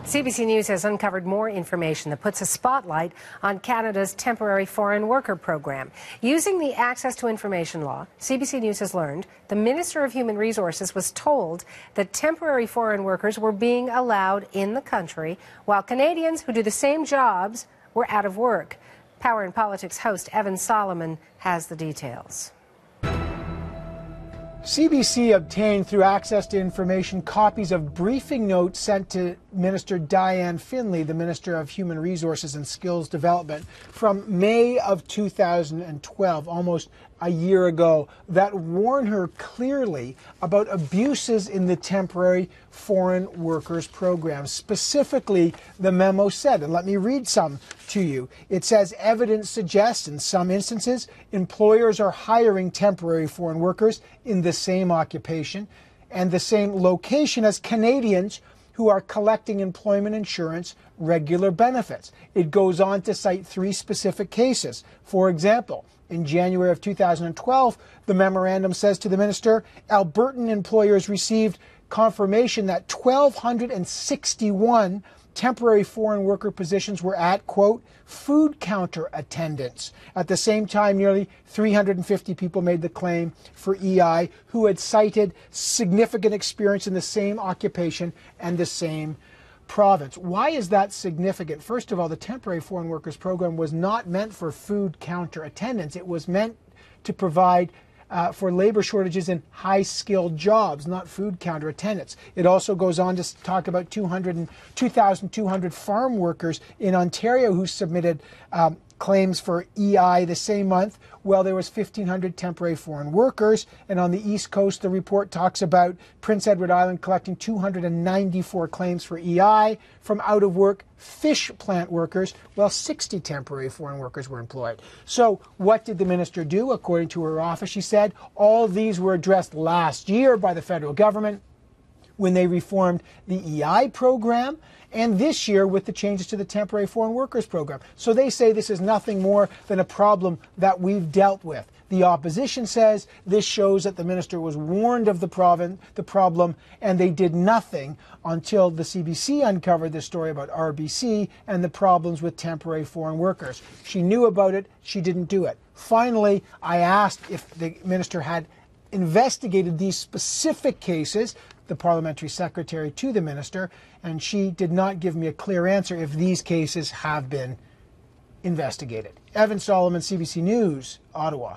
CBC News has uncovered more information that puts a spotlight on Canada's temporary foreign worker program. Using the Access to Information Law, CBC News has learned the Minister of Human Resources was told that temporary foreign workers were being allowed in the country while Canadians who do the same jobs were out of work. Power and Politics host Evan Solomon has the details. CBC obtained through Access to Information copies of briefing notes sent to Minister Diane Finley, the Minister of Human Resources and Skills Development, from May of 2012, almost a year ago, that warn her clearly about abuses in the temporary foreign workers program. Specifically, the memo said, and let me read some to you. It says, evidence suggests in some instances, employers are hiring temporary foreign workers in the same occupation and the same location as Canadians who are collecting employment insurance regular benefits. It goes on to cite 3 specific cases. For example, in January of 2012, the memorandum says to the minister, Albertan employers received confirmation that 1,261 temporary foreign worker positions were at, quote, food counter attendants. At the same time, nearly 350 people made the claim for EI who had cited significant experience in the same occupation and the same province. Why is that significant? First of all, the temporary foreign workers program was not meant for food counter attendants. It was meant to provide for labor shortages in high-skilled jobs, not food counter attendants. It also goes on to talk about 2,200 farm workers in Ontario who submitted claims for EI the same month. Well, there was 1,500 temporary foreign workers. And on the East Coast, the report talks about Prince Edward Island collecting 294 claims for EI from out-of-work fish plant workers, while 60 temporary foreign workers were employed. So what did the minister do? According to her office, she said all these were addressed last year by the federal government when they reformed the EI program, and this year with the changes to the temporary foreign workers program. So they say this is nothing more than a problem that we've dealt with. The opposition says this shows that the minister was warned of the problem, and they did nothing until the CBC uncovered the story about RBC and the problems with temporary foreign workers. She knew about it, she didn't do it. Finally, I asked if the minister had investigated these specific cases, the parliamentary secretary to the minister, and she did not give me a clear answer if these cases have been investigated. Evan Solomon, CBC News, Ottawa.